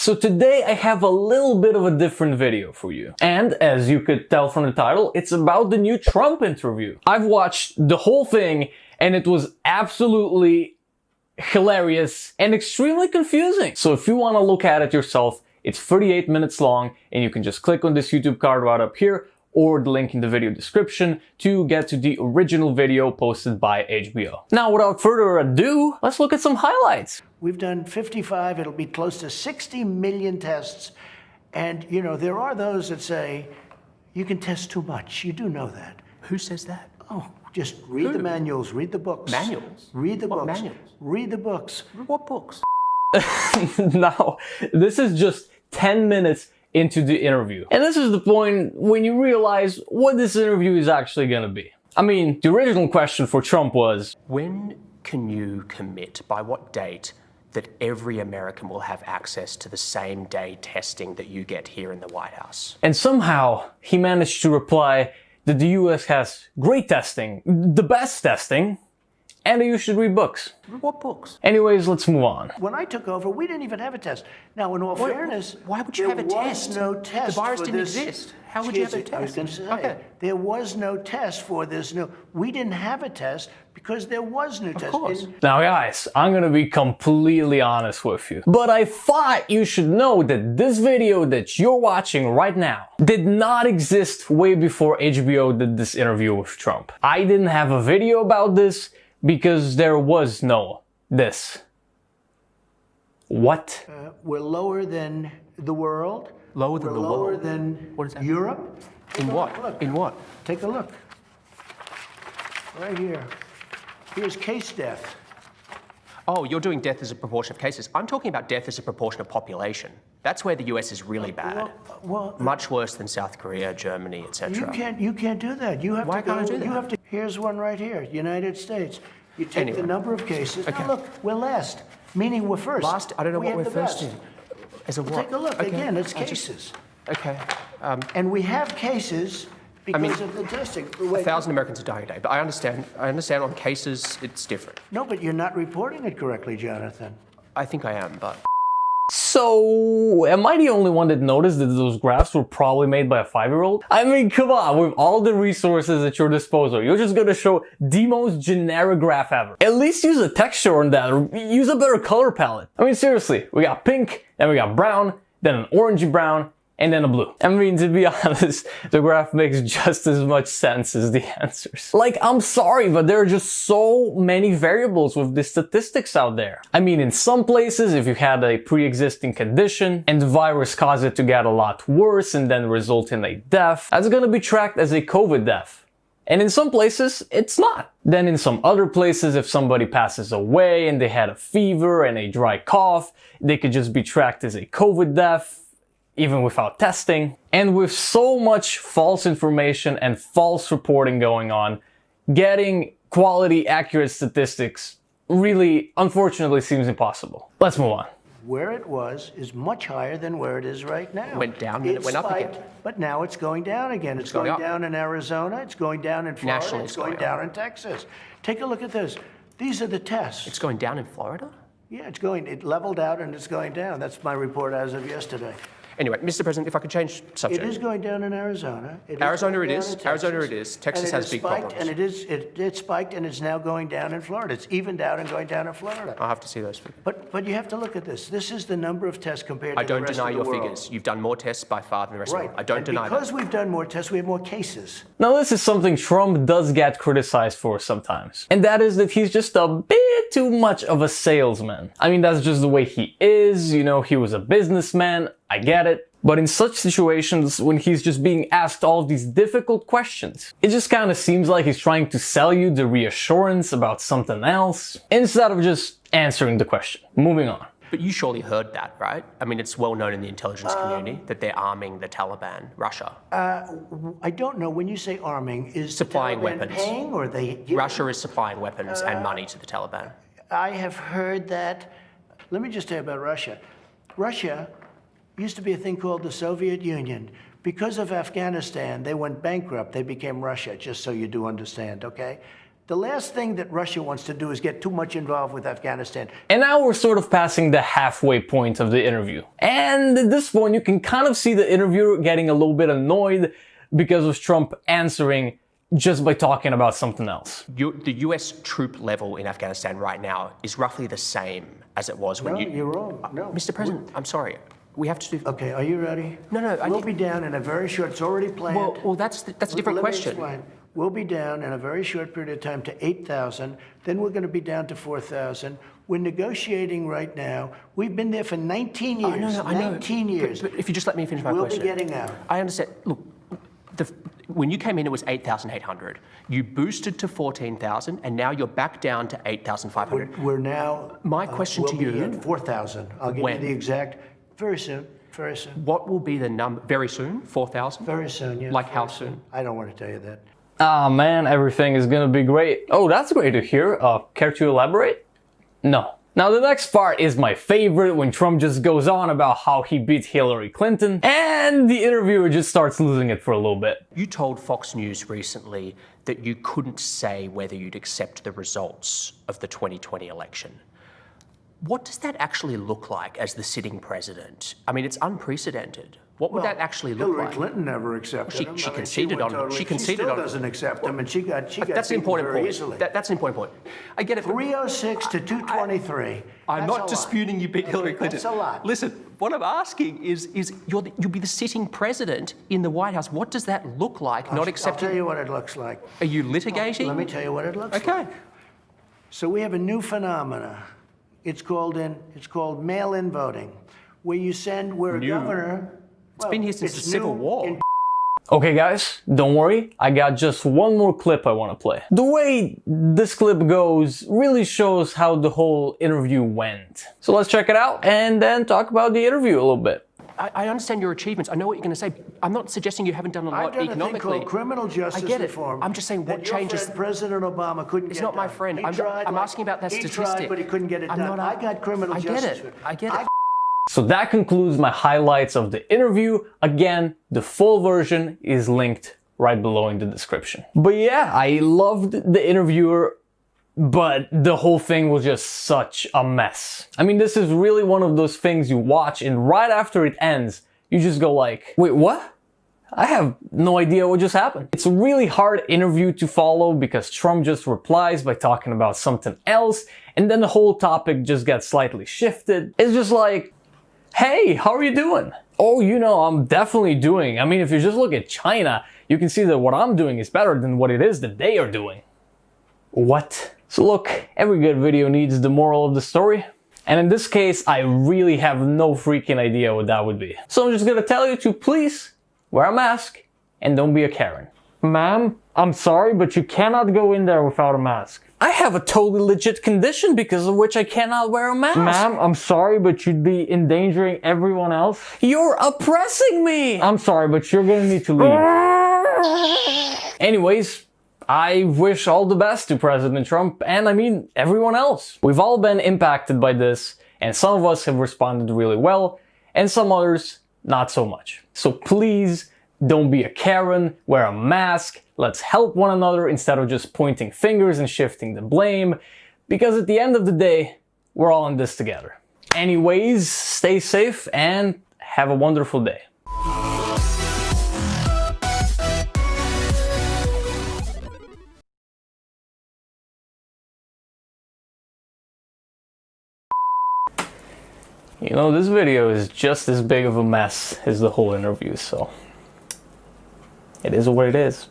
So today I have a little bit of a different video for you. And as you could tell from the title, it's about the new Trump interview. I've watched the whole thing and it was absolutely hilarious and extremely confusing. So if you want to look at it yourself, it's 38 minutes long and you can just click on this YouTube card right up here or the link in the video description to get to the original video posted by HBO. Now, without further ado, let's look at some highlights. We've done 55, it'll be close to 60 million tests. And, you know, there are those that say, you can test too much. You do know that. Who says that? Oh, just read the manuals, read the books. Manuals? Read the What books. manuals? Read the books. What books? Now, this is just 10 minutes into the interview. And this is the point when you realize what this interview is actually gonna be. I mean, the original question for Trump was, When can you commit, by what date, that every American will have access to the same day testing that you get here in the White House? and somehow he managed to reply that the US has great testing, the best testing, and that you should read books. What books? Anyways, let's move on. When I took over, we didn't even have a test. Now, in all fairness, Why would you have a test? There was no test. The virus for didn't this. exist. How would you have a Excuse me, I was test? going to say, Okay. there was no test for this new. We didn't have a test because there was no test. Of course. Now guys, I'm gonna be completely honest with you, but I thought you should know that this video that you're watching right now did not exist way before HBO did this interview with Trump. I didn't have a video about this because there was no this. What? We're lower than the world. Lower than We're the lower world? than What is that? Europe. In Take a what? look. In what? Take a look. Right here. Here's case death. Oh, you're doing death as a proportion of cases. I'm talking about death as a proportion of population. That's where the US is really bad. Well, Much worse than South Korea, Germany, etc. you can't do that. You have Why to go. can't I do that? You have to. Here's one right here. United States. You take Anyway. the number of cases. Okay. Now look, we're last, meaning we're first. Last, I don't know We what have we're the first best. in. As a what? Take a look Okay. again. It's I just- cases, Okay. and we have cases because mean, of the testing. 1,000 Americans are dying a day, but I understand on cases it's different. No, but you're not reporting it correctly, Jonathan. I think I am, but So, am I the only one that noticed that those graphs were probably made by a 5-year-old? I mean, come on, with all the resources at your disposal, you're just gonna show the most generic graph ever. At least use a texture on that, or use a better color palette. I mean, seriously, we got pink, then we got brown, then an orangey brown, and then a blue. I mean, to be honest, the graph makes just as much sense as the answers. Like, I'm sorry, but there are just so many variables with the statistics out there. I mean, in some places, if you had a pre-existing condition and the virus caused it to get a lot worse and then result in a death, that's gonna be tracked as a COVID death. And in some places, it's not. Then in some other places, if somebody passes away and they had a fever and a dry cough, they could just be tracked as a COVID death, even without testing. And with so much false information and false reporting going on, getting quality, accurate statistics really, unfortunately, seems impossible. Let's move on. Where it was is much higher than where it is right now. Went down and it went up spiked, again. But now it's going down again. It's going going up. down in Arizona. It's going down in Florida. Nationally, it's it's going going down in Texas. Take a look at this. These are the tests. it's going down in Florida? Yeah, it leveled out and it's going down. That's my report as of yesterday. Anyway, Mr. President, if I could change It subject. is going down in Arizona. It is Arizona going it down is. in Texas. Arizona it is. Texas And it has big spiked, problems. And it spiked and it's now going down in Florida. It's evened out and going down in Florida. I'll have to see those figures. But you have to look at this. This is the number of tests compared I to the don't rest deny of the your world. figures. You've done more tests by far than the rest of the Right. world. I don't and deny because that. we've done more tests, we have more cases. Now, this is something Trump does get criticized for sometimes. And that is that he's just a bit too much of a salesman. I mean, that's just the way he is. You know, he was a businessman. I get it. But in such situations, when he's just being asked all of these difficult questions, it just kind of seems like he's trying to sell you the reassurance about something else, instead of just answering the question. Moving on. But you surely heard that, right? I mean, it's well known in the intelligence community that they're arming the Taliban, Russia. I don't know. When you say arming, is Supplying the Taliban weapons. paying or they giving? Russia is supplying weapons and money to the Taliban. I have heard that. Let me just tell you about Russia. Russia used to be a thing called the Soviet Union. Because of Afghanistan, they went bankrupt. They became Russia, just so you do understand, okay? The last thing that Russia wants to do is get too much involved with Afghanistan. And now we're sort of passing the halfway point of the interview. And at this point, you can kind of see the interviewer getting a little bit annoyed because of Trump answering just by talking about something else. The US troop level in Afghanistan right now is roughly the same as it was when You're wrong. No. Mr. President, I'm sorry. We have to do... Okay, are you ready? No, We'll be down in a very short... It's already planned. Well, that's a different question. Let me explain. We'll be down in a very short period of time to 8,000. Then we're going to be down to 4,000. We're negotiating right now. We've been there for 19 years. No, I know. 19 years. But if you just let me finish my question. We'll be getting out. I understand. Look, when you came in, it was 8,800. You boosted to 14,000, and now you're back down to 8,500. We're now... My question to you... We'll be at 4,000. I'll give you the exact... Very soon. Very soon. What will be the number? Very soon? 4,000? Very soon, yeah. Like how soon? I don't want to tell you that. Ah, man, everything is gonna be great. Oh, that's great to hear. Care to elaborate? No. Now, the next part is my favorite, when Trump just goes on about how he beat Hillary Clinton, and the interviewer just starts losing it for a little bit. You told Fox News recently that you couldn't say whether you'd accept the results of the 2020 election. What does that actually look like as the sitting president? I mean, it's unprecedented. What would that actually look like? Hillary Clinton never accepted him. She conceded on him. She conceded on him. She still doesn't accept him, and she got That's an important very point. easily. That's an important point. I get it. 306 to 223. I'm not disputing you beat Hillary Clinton. That's a lot. Listen, what I'm asking is you'll be the sitting president in the White House. What does that look like? Not accepting. I'll tell you what it looks like. Are you litigating? Let me tell you what it looks like. Okay. So we have a new phenomena. It's called mail-in voting, where you send where a governor. It's been here since the Civil War. Okay guys, don't worry, I got just one more clip I want to play. The way this clip goes really shows how the whole interview went. So let's check it out and then talk about the interview a little bit. I understand your achievements. I know what you're going to say. I'm not suggesting you haven't done a lot I've done economically. a thing called criminal justice I get it. reform. I'm just saying what changes. President Obama couldn't It's get not my done. friend. He I'm tried, asking about that statistic. He tried, but he couldn't get it done. I got criminal justice. I get it. So that concludes my highlights of the interview. Again, the full version is linked right below in the description. But yeah, I loved the interviewer, but the whole thing was just such a mess. I mean, this is really one of those things you watch and right after it ends, you just go like, wait, what? I have no idea what just happened. It's a really hard interview to follow because Trump just replies by talking about something else, and then the whole topic just gets slightly shifted. It's just like, hey, how are you doing? Oh, you know, I'm definitely doing. I mean, if you just look at China, you can see that what I'm doing is better than what it is that they are doing. What? So look, every good video needs the moral of the story. And in this case, I really have no freaking idea what that would be. So I'm just gonna tell you to please wear a mask and don't be a Karen. Ma'am, I'm sorry, but you cannot go in there without a mask. I have a totally legit condition because of which I cannot wear a mask. Ma'am, I'm sorry, but you'd be endangering everyone else. You're oppressing me! I'm sorry, but you're gonna need to leave. Anyways, I wish all the best to President Trump and I mean everyone else. We've all been impacted by this and some of us have responded really well and some others not so much. So please don't be a Karen, wear a mask, let's help one another instead of just pointing fingers and shifting the blame, because at the end of the day, we're all in this together. Anyways, stay safe and have a wonderful day. You know, this video is just as big of a mess as the whole interview, so it is what it is.